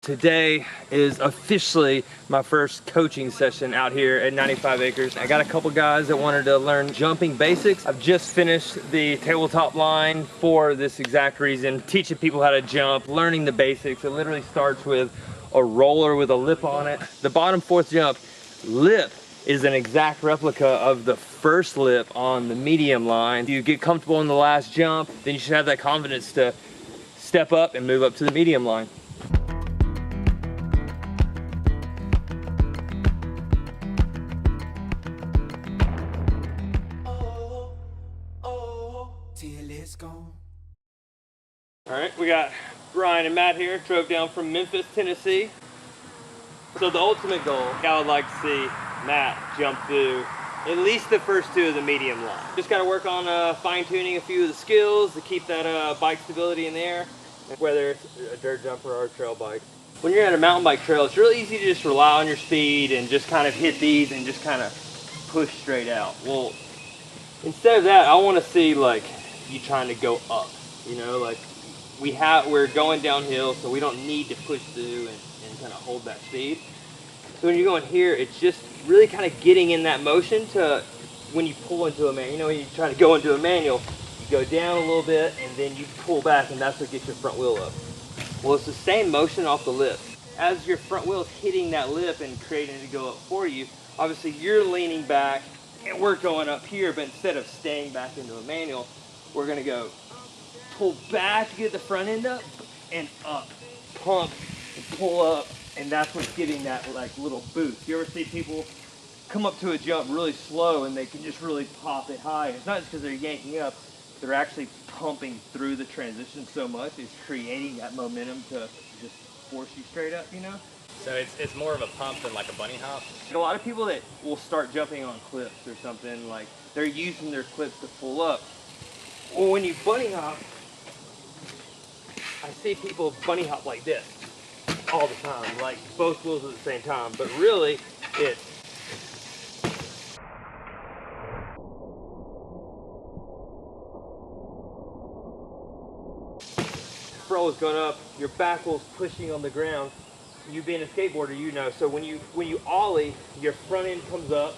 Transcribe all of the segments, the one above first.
Today is officially my first coaching session out here at 95 Acres. I got a couple guys that wanted to learn jumping basics. I've just finished the tabletop line for this exact reason, teaching people how to jump, learning the basics. It literally starts with a roller with a lip on it. The bottom fourth jump lip is an exact replica of the first lip on the medium line. You get comfortable in the last jump, then you should have that confidence to step up and move up to the medium line. All right, we got Brian and Matt here, drove down from Memphis, Tennessee. So the ultimate goal, I would like to see Matt jump through at least the first two of the medium line. Just gotta work on fine-tuning a few of the skills to keep that bike stability in the air, whether it's a dirt jumper or a trail bike. When you're at a mountain bike trail, it's really easy to just rely on your speed and just kind of hit these and just kind of push straight out. Well, instead of that, I wanna see like you trying to go up, you know, like we're going downhill, so we don't need to push through and kind of hold that speed. So when you're going here, it's just really kind of getting in that motion to when you pull into a manual. You know, when you try to go into a manual, you go down a little bit and then you pull back, and that's what gets your front wheel up. Well, it's the same motion off the lip. As your front wheel is hitting that lip and creating it to go up for you, obviously you're leaning back and we're going up here, but instead of staying back into a manual, we're gonna go pull back to get the front end up and up, pump and pull up, and that's what's giving that like little boost. You ever see people come up to a jump really slow and they can just really pop it high? It's not just because they're yanking up, they're actually pumping through the transition so much, it's creating that momentum to just force you straight up, you know? So it's more of a pump than like a bunny hop? A lot of people that will start jumping on cliffs or something, like they're using their clips to pull up. Well, when you bunny hop, I see people bunny hop like this all the time, like both wheels at the same time, but really it's front wheel's going up, your back wheel's pushing on the ground. You being a skateboarder, you know, so when you ollie, your front end comes up,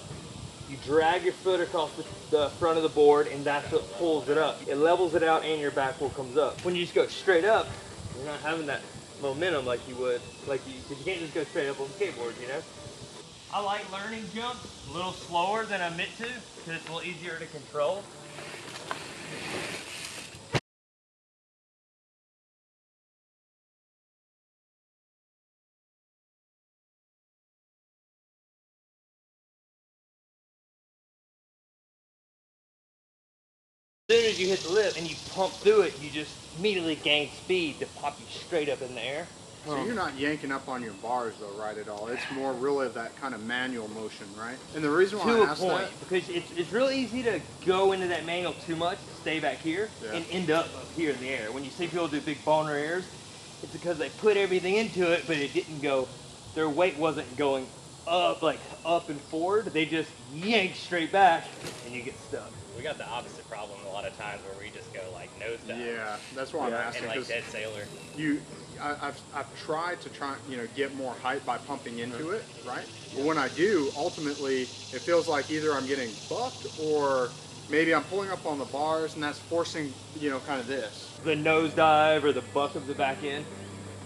you drag your foot across the front of the board, and that's what pulls it up. It levels it out and your back wheel comes up. When you just go straight up, you're not having that momentum like you would, because you can't just go straight up on skateboards, you know? I like learning jumps a little slower than I meant to, because it's a little easier to control. As soon as you hit the lip and you pump through it, you just immediately gain speed to pop you straight up in the air. So you're not yanking up on your bars though, right, at all? It's more really of that kind of manual motion, right? And the reason why I asked that, because it's really easy to go into that manual too much, stay back here, and end up here in the air. When you see people do big boner airs, it's because they put everything into it, but it didn't go, their weight wasn't going up, like up and forward. They just yank straight back, and you get stuck. We got the opposite problem a lot of times where we just go like nose down. yeah, that's why I'm asking. And like dead sailor. I've tried to get more height by pumping into it, right? But when I do, ultimately, it feels like either I'm getting bucked or maybe I'm pulling up on the bars, and that's forcing, kind of this. The nosedive or the buck of the back end,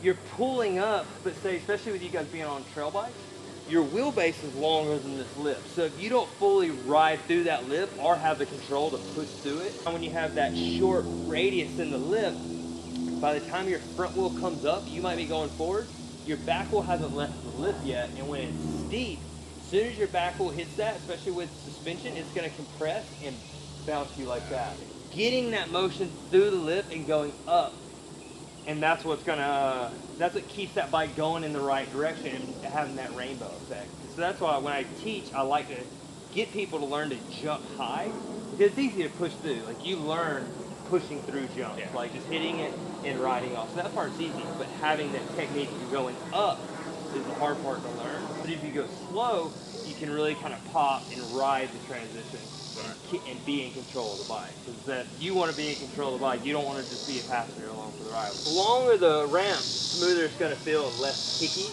you're pulling up, but say, especially with you guys being on trail bikes, your wheelbase is longer than this lip. So if you don't fully ride through that lip or have the control to push through it, when you have that short radius in the lip, by the time your front wheel comes up, you might be going forward, your back wheel hasn't left the lip yet, and when it's steep, as soon as your back wheel hits that, especially with suspension, it's gonna compress and bounce you like that. Getting that motion through the lip and going up, and that's what keeps that bike going in the right direction and having that rainbow effect. So that's why when I teach, I like to get people to learn to jump high, because it's easy to push through. Like you learn pushing through jumps, like just hitting it and riding off. So that part's easy, but having that technique of going up is the hard part to learn. But if you go slow, you can really kind of pop and ride the transition and be in control of the bike. Because you want to be in control of the bike. You don't want to just be a passenger along for the ride. The longer the ramp, the smoother it's going to feel and less kicky.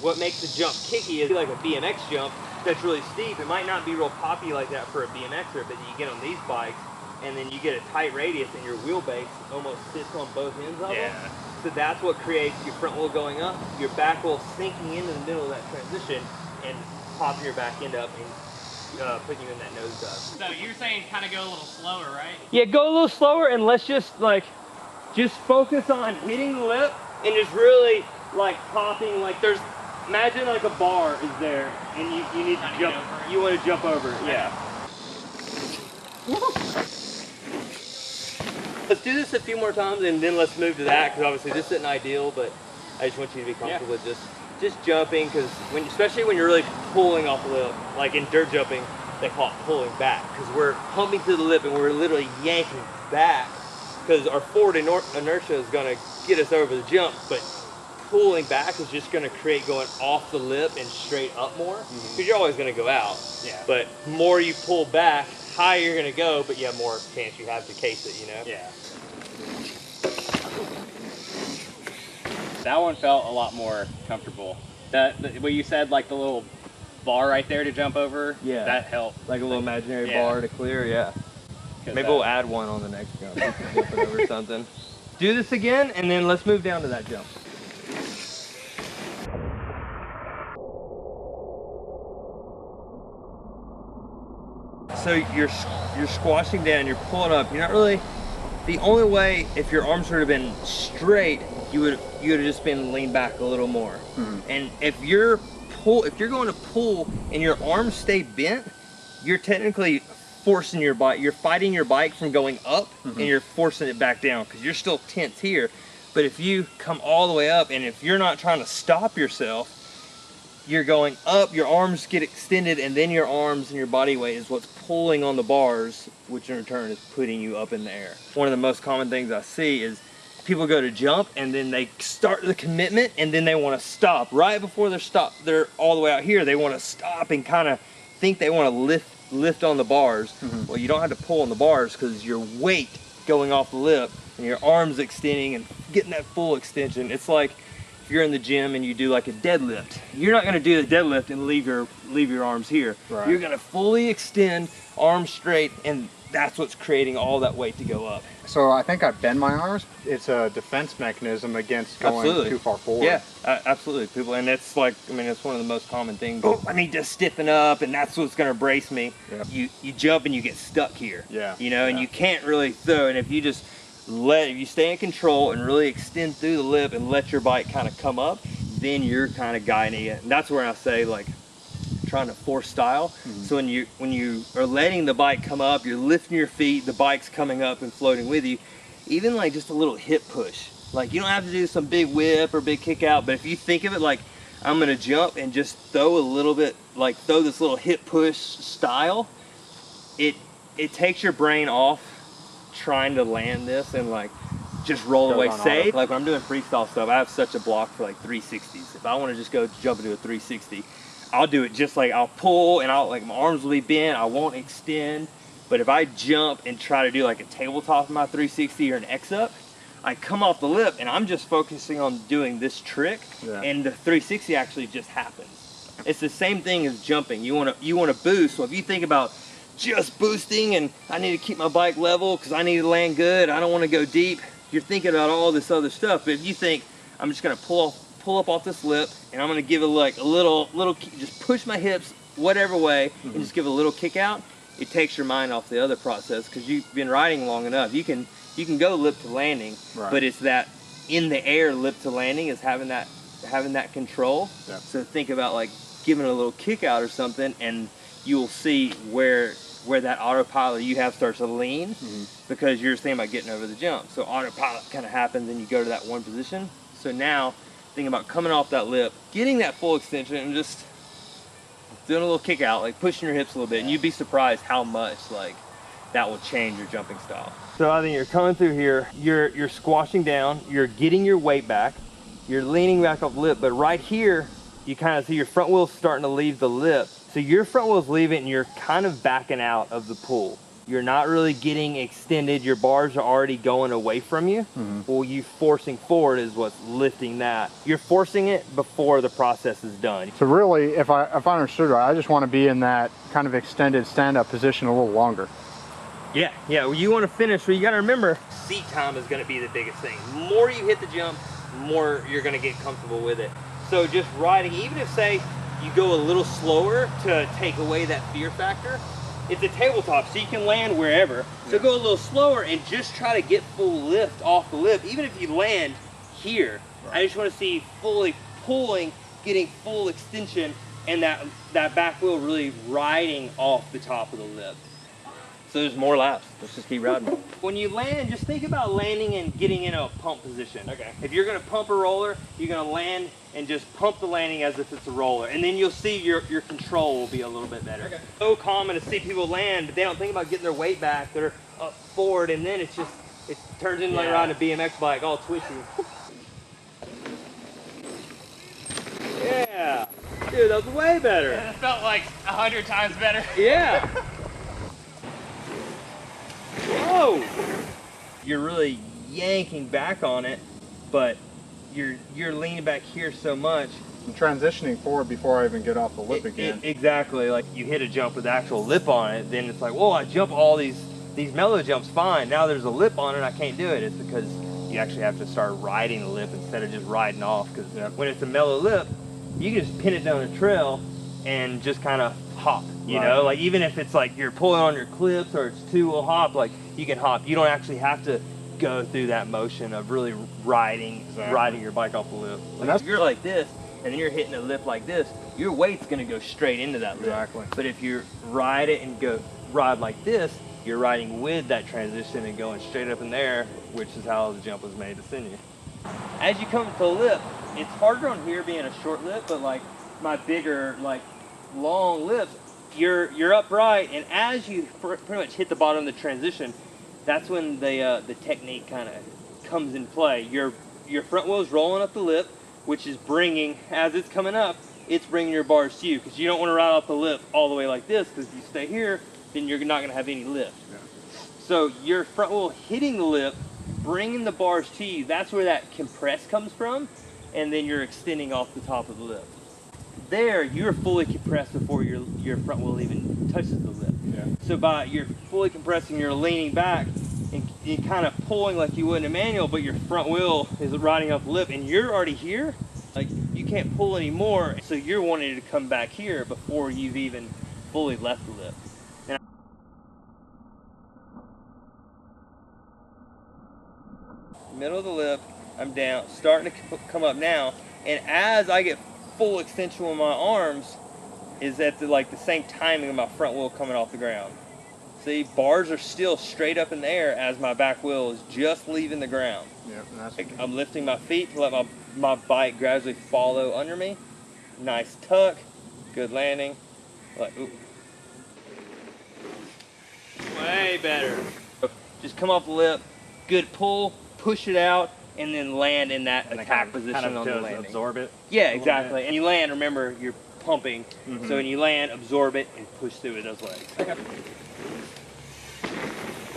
What makes the jump kicky is like a BMX jump that's really steep. It might not be real poppy like that for a BMXer, but you get on these bikes and then you get a tight radius and your wheelbase almost sits on both ends of them. So that's what creates your front wheel going up, your back wheel sinking into the middle of that transition and popping your back end up and putting you in that nosedive. So you're saying kind of go a little slower, right? Yeah, go a little slower and let's just focus on hitting the lip and just really like popping. Like imagine like a bar is there and you need to jump. You want to jump over it, yeah. Let's do this a few more times and then let's move to that, because obviously this isn't ideal, but I just want you to be comfortable with just jumping, because especially when you're really pulling off the lip, like in dirt jumping, they call it pulling back, because we're pumping to the lip and we're literally yanking back, because our forward inertia is going to get us over the jump, but pulling back is just going to create going off the lip and straight up more, because you're always going to go out. But more you pull back, higher you're going to go, but you have more chance you have to case it, you know? Yeah. That one felt a lot more comfortable. What you said, like the little bar right there to jump over, that helped. Like a little imaginary bar to clear, Maybe we'll add one on the next jump. Flip it over something. Do this again, and then let's move down to that jump. So you're squashing down, you're pulling up. You're not really. The only way, if your arms would have been straight, you would have just been leaned back a little more. And if you're going to pull and your arms stay bent, you're technically forcing your bike. You're fighting your bike from going up, and you're forcing it back down because you're still tense here. But if you come all the way up, and if you're not trying to stop yourself, you're going up, your arms get extended, and then your arms and your body weight is what's pulling on the bars, which in return is putting you up in the air. One of the most common things I see is people go to jump and then they start the commitment and then they want to stop. Right before they're all the way out here, they want to stop and kind of think they want to lift on the bars. Well, you don't have to pull on the bars because your weight going off the lip and your arms extending and getting that full extension. It's like if you're in the gym and you do like a deadlift, you're not going to do the deadlift and leave your arms here. You're going to fully extend, arms straight, and that's what's creating all that weight to go up. So I think I bend my arms. It's a defense mechanism against going too far forward. Yeah, absolutely. People, and it's like, I mean, it's one of the most common things. Oh, I need to stiffen up, and that's what's going to brace me. You jump and you get stuck here. You know, and you can't really throw. And if you just if you stay in control and really extend through the lip and let your bike kind of come up, then you're kind of guiding it. And that's where I say, like, trying to force style. So when you are letting the bike come up, you're lifting your feet, the bike's coming up and floating with you. Even like just a little hip push. Like, you don't have to do some big whip or big kick out, but if you think of it like, I'm gonna jump and just throw a little bit, like throw this little hip push style, it takes your brain off trying to land this and like just roll away safe. Like when I'm doing freestyle stuff, I have such a block for like 360s. If I want to just go jump into a 360, I'll do it just like I'll pull and like my arms will be bent, I won't extend. But if I jump and try to do like a tabletop in my 360 or an X up, I come off the lip and I'm just focusing on doing this trick, and the 360 actually just happens. It's the same thing as jumping. You want to boost. So if you think about just boosting and I need to keep my bike level because I need to land good, I don't want to go deep, you're thinking about all this other stuff. But if you think I'm just going to pull up off this lip and I'm going to give it like a little just push my hips whatever way and just give a little kick out, it takes your mind off the other process, because you've been riding long enough. You can go lip to landing, but it's that in the air lip to landing is having that control. So think about like giving a little kick out or something, and you will see where that autopilot you have starts to lean, because you're just thinking about getting over the jump. So autopilot kind of happens and you go to that one position. So now think about coming off that lip, getting that full extension, and just doing a little kick out, like pushing your hips a little bit, and you'd be surprised how much like that will change your jumping style. So I think you're coming through here, you're squashing down, you're getting your weight back, you're leaning back off lip, but right here you kind of see your front wheel's starting to leave the lip. So your front wheel's leaving and you're kind of backing out of the pull. You're not really getting extended. Your bars are already going away from you. Well, you forcing forward is what's lifting that. You're forcing it before the process is done. So really, if I understood right, I just want to be in that kind of extended stand-up position a little longer. Yeah, well, you want to finish, so you got to remember, seat time is going to be the biggest thing. The more you hit the jump, more you're going to get comfortable with it. So just riding, even if say you go a little slower to take away that fear factor, it's a tabletop, so you can land wherever. So go a little slower and just try to get full lift off the lip. Even if you land here, I just want to see fully pulling, getting full extension, and that back wheel really riding off the top of the lip. So there's more laps. Let's just keep riding. When you land, just think about landing and getting in a pump position. Okay. If you're gonna pump a roller, you're gonna land and just pump the landing as if it's a roller. And then you'll see your control will be a little bit better. Okay. So common to see people land, but they don't think about getting their weight back. They're up forward, and then it's just, it turns into like riding a BMX bike, all twitchy. Yeah. Dude, that was way better. It felt like 100 times better. Yeah. Whoa! You're really yanking back on it, but you're leaning back here so much. I'm transitioning forward before I even get off the lip again. Exactly. Like you hit a jump with actual lip on it, then it's like, whoa, I jump all these mellow jumps fine. Now there's a lip on it, I can't do it. It's because you actually have to start riding the lip instead of just riding off. Because when it's a mellow lip, you can just pin it down a trail and just kind of hop. You know, like even if it's like you're pulling on your clips or it's two-wheel hop, like you can hop. You don't actually have to go through that motion of really riding your bike off the lip. Like if you're like this and then you're hitting a lip like this, your weight's gonna go straight into that lip. Exactly. But if you ride it and ride like this, you're riding with that transition and going straight up in there, which is how the jump was made to send you. As you come to the lip, it's harder on here being a short lip, but like my bigger, like long lips, you're upright, and as you pretty much hit the bottom of the transition, that's when the technique kind of comes in play. Your front wheel's rolling up the lip, which is bringing, as it's coming up, it's bringing your bars to you, because you don't want to ride off the lip all the way like this, because if you stay here, then you're not going to have any lift. Yeah. So your front wheel hitting the lip, bringing the bars to you, that's where that compress comes from, and then you're extending off the top of the lip. There, you're fully compressed before your front wheel even touches the lip. Yeah. So you're fully compressing, you're leaning back and you're kind of pulling like you would in a manual, but your front wheel is riding off the lip and you're already here. Like you can't pull anymore, so you're wanting to come back here before you've even fully left the lip. And middle of the lip, I'm down, starting to come up now, and as I get full extension with my arms is at the same timing of my front wheel coming off the ground. See, bars are still straight up in the air as my back wheel is just leaving the ground. Yep, I'm lifting my feet to let my bike gradually follow under me. Nice tuck, good landing. Like, ooh. Way better. Just come off the lip, good pull, push it out, and then land in that attack position on the landing. Absorb it. Yeah, exactly. And you land, remember, you're pumping. So when you land, absorb it and push through with those legs. Okay.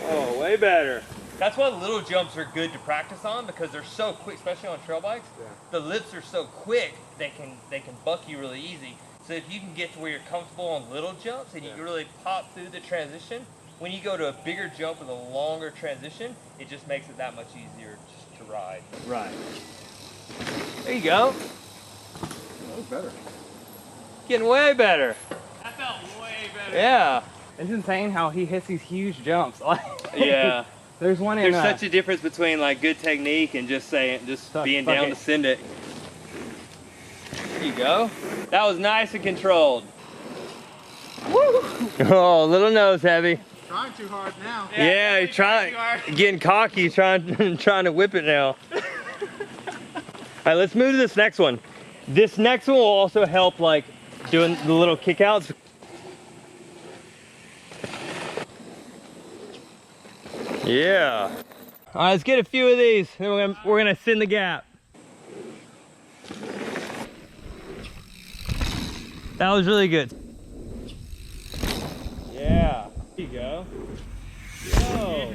Oh, way better. That's why little jumps are good to practice on, because they're so quick, especially on trail bikes. Yeah. The lips are so quick, they can buck you really easy. So if you can get to where you're comfortable on little jumps and you can really pop through the transition, when you go to a bigger jump with a longer transition, it just makes it that much easier to ride. Right. There you go. That was better. Getting way better. That felt way better. Yeah. It's insane how he hits these huge jumps. Yeah. There's one in There's such a difference between like good technique and just being down to send it. There you go. That was nice and controlled. Woo! Oh, little nose heavy. Trying too hard now. Yeah, you're getting cocky, trying to whip it now. All right, let's move to this next one. This next one will also help like doing the little kickouts. Yeah. All right, let's get a few of these. Then we're gonna send the gap. That was really good. Yeah. There you go. Yo.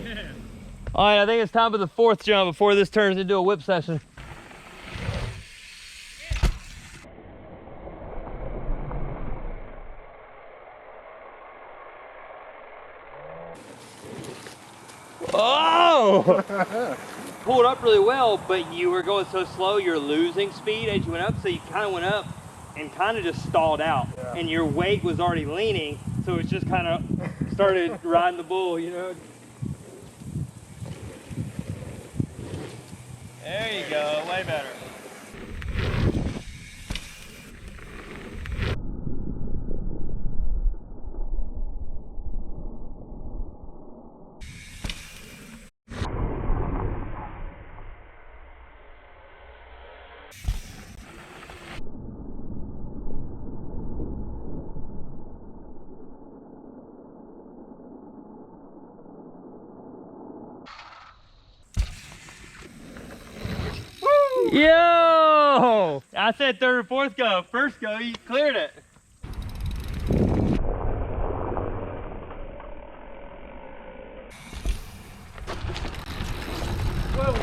All right, I think it's time for the 4th jump before this turns into a whip session. Oh! Pulled up really well, but you were going so slow, you're losing speed as you went up, so you kind of went up and kind of just stalled out. Yeah. And your weight was already leaning, so it just kind of started riding the bull, you know? There you go, way better. Yo! I said 3rd or 4th go. 1st go, you cleared it. Whoa.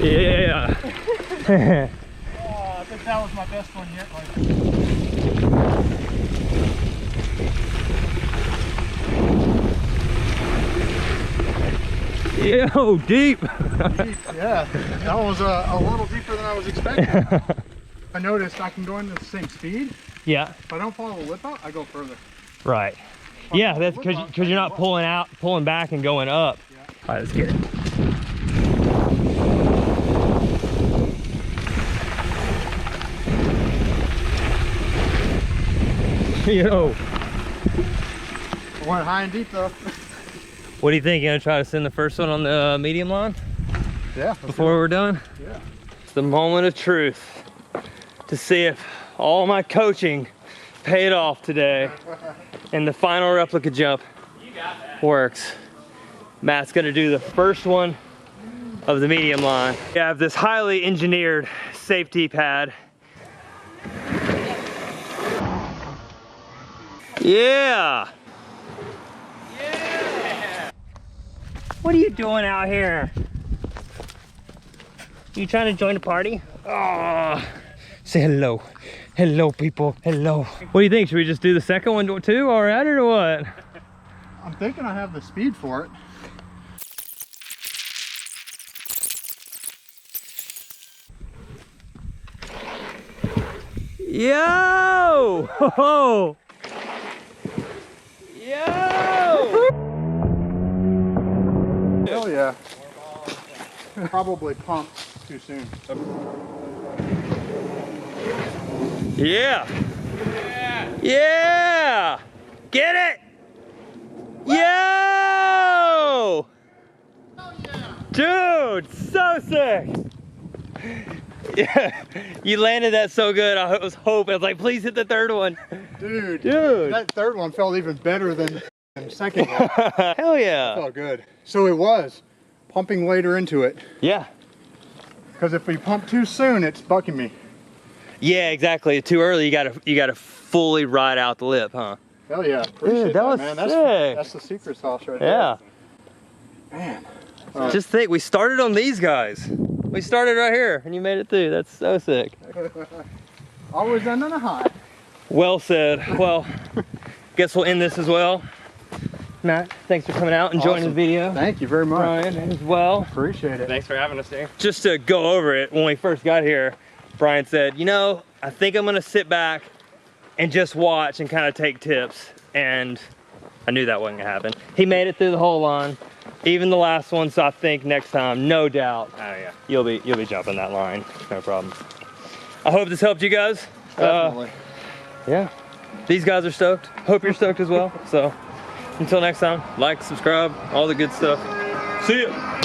Yeah. I think that was my best one yet. Yo, deep. Yeah, that was a little deeper than I was expecting. I noticed I can go into the same speed. Yeah. If I don't follow the lip out, I go further. Right. Yeah, that's because you're not pulling back and going up. Yeah. All right, let's get it. Yo. I went high and deep though. What do you think? You gonna try to send the first one on the medium line? Yeah. Before we're done? Yeah. It's the moment of truth to see if all my coaching paid off today and the final replica jump works. Matt's gonna do the first one of the medium line. We have this highly engineered safety pad. Yeah! What are you doing out here? You trying to join the party? Oh, say hello. Hello, people. Hello. What do you think? Should we just do the second one too while we're at it or what? I'm thinking I have the speed for it. Yo! Ho-ho! Yo! Hell yeah. Probably pumped too soon. Yeah! Yeah! Get it! Yo! Dude, so sick! Yeah, you landed that so good. I was hoping. I was like, please hit the 3rd one. Dude, Dude. that 3rd one felt even better than the 2nd one. Hell yeah. Felt good. So it was pumping later into it. Yeah. Because if we pump too soon, it's bucking me. Yeah, exactly. Too early, you gotta fully ride out the lip, huh? Hell yeah. Appreciate Dude, that was man. sick. That's the secret sauce right Yeah. there. Man. Just think, we started on these guys. We started right here, and you made it through. That's so sick. Always end on a high. Well said. Well, guess we'll end this as well. Matt, thanks for coming out and joining the video. Thank you very much. Brian as well. Appreciate it. Thanks for having us here. Just to go over it, when we first got here, Brian said, you know, I think I'm gonna sit back and just watch and kind of take tips. And I knew that wasn't gonna happen. He made it through the whole line, even the last one, so I think next time, no doubt, Oh yeah. you'll be jumping that line, no problem. I hope this helped you guys. Definitely. Yeah, these guys are stoked. Hope you're stoked as well. So until next time, like, subscribe, all the good stuff. See ya.